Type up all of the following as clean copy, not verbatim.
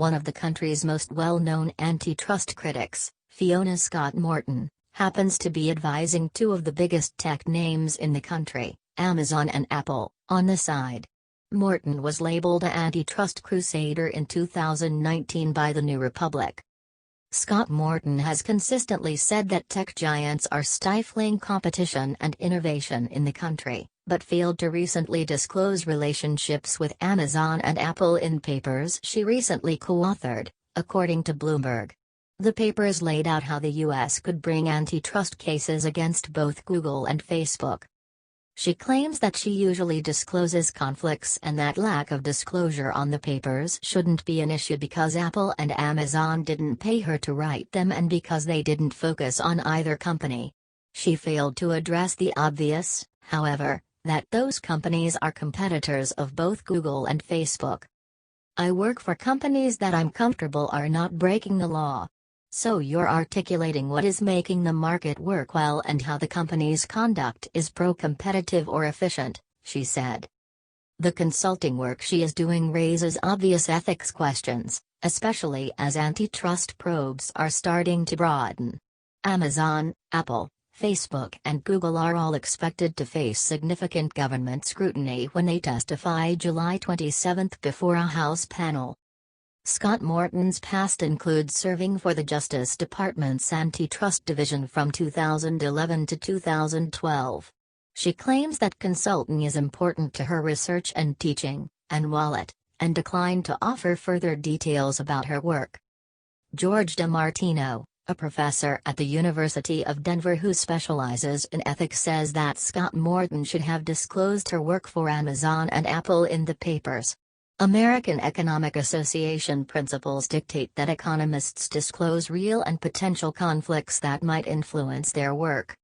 One of the country's most well-known antitrust critics, Fiona Scott Morton, happens to be advising two of the biggest tech names in the country, Amazon and Apple, on the side. Morton was labeled an antitrust crusader in 2019 by The New Republic. Scott Morton has consistently said that tech giants are stifling competition and innovation in the country, but failed to recently disclose relationships with Amazon and Apple in papers she recently co-authored, according to Bloomberg. The papers laid out how the U.S. could bring antitrust cases against both Google and Facebook. She claims that she usually discloses conflicts and that lack of disclosure on the papers shouldn't be an issue because Apple and Amazon didn't pay her to write them and because they didn't focus on either company. She failed to address the obvious, however, that those companies are competitors of both Google and Facebook. I work for companies that I'm comfortable are not breaking the law. So you're articulating what is making the market work well and how the company's conduct is pro-competitive or efficient, she said. The consulting work she is doing raises obvious ethics questions, especially as antitrust probes are starting to broaden. Amazon, Apple, Facebook and Google are all expected to face significant government scrutiny when they testify July 27 before a House panel. Scott Morton's past includes serving for the Justice Department's Antitrust Division from 2011 to 2012. She claims that consulting is important to her research and teaching, and wallet, and declined to offer further details about her work. George DiMartino, a professor at the University of Denver who specializes in ethics, says that Scott Morton should have disclosed her work for Amazon and Apple in the papers. American Economic Association principles dictate that economists disclose real and potential conflicts that might influence their work.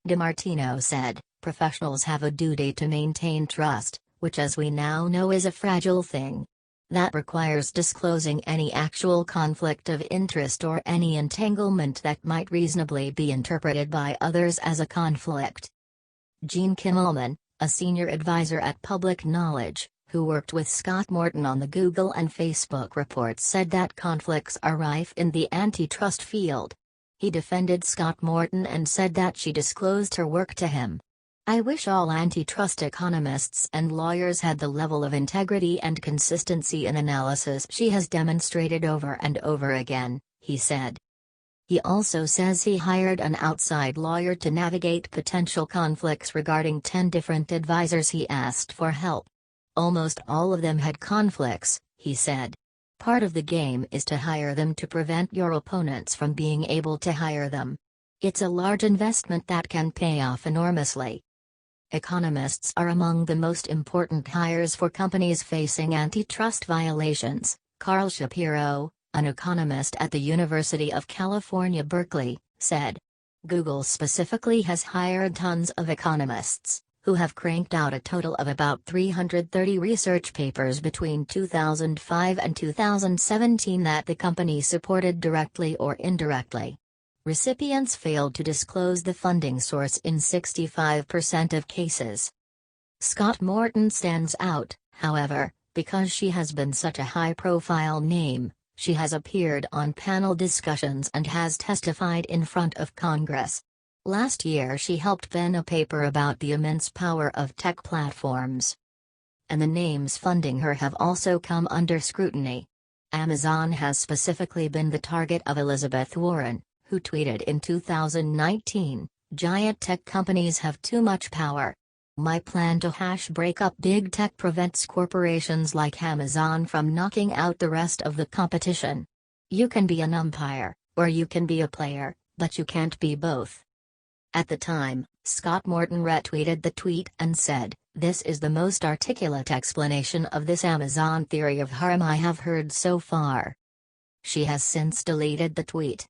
DiMartino said, professionals have a duty to maintain trust, which as we now know is a fragile thing. That requires disclosing any actual conflict of interest or any entanglement that might reasonably be interpreted by others as a conflict. Gene Kimmelman, a senior advisor at Public Knowledge, who worked with Scott Morton on the Google and Facebook reports, said that conflicts are rife in the antitrust field. He defended Scott Morton and said that she disclosed her work to him. I wish all antitrust economists and lawyers had the level of integrity and consistency in analysis she has demonstrated over and over again, he said. He also says he hired an outside lawyer to navigate potential conflicts regarding 10 different advisors he asked for help. Almost all of them had conflicts, he said. Part of the game is to hire them to prevent your opponents from being able to hire them. It's a large investment that can pay off enormously. Economists are among the most important hires for companies facing antitrust violations, Carl Shapiro, an economist at the University of California, Berkeley, said. Google specifically has hired tons of economists, who have cranked out a total of about 330 research papers between 2005 and 2017 that the company supported directly or indirectly. Recipients failed to disclose the funding source in 65% of cases. Scott Morton stands out, however, because she has been such a high-profile name. She has appeared on panel discussions and has testified in front of Congress. Last year she helped pen a paper about the immense power of tech platforms. And the names funding her have also come under scrutiny. Amazon has specifically been the target of Elizabeth Warren, who tweeted in 2019, "Giant tech companies have too much power. My plan to break up big tech prevents corporations like Amazon from knocking out the rest of the competition. You can be an umpire, or you can be a player, but you can't be both." At the time, Scott Morton retweeted the tweet and said, "This is the most articulate explanation of this Amazon theory of harm I have heard so far." She has since deleted the tweet.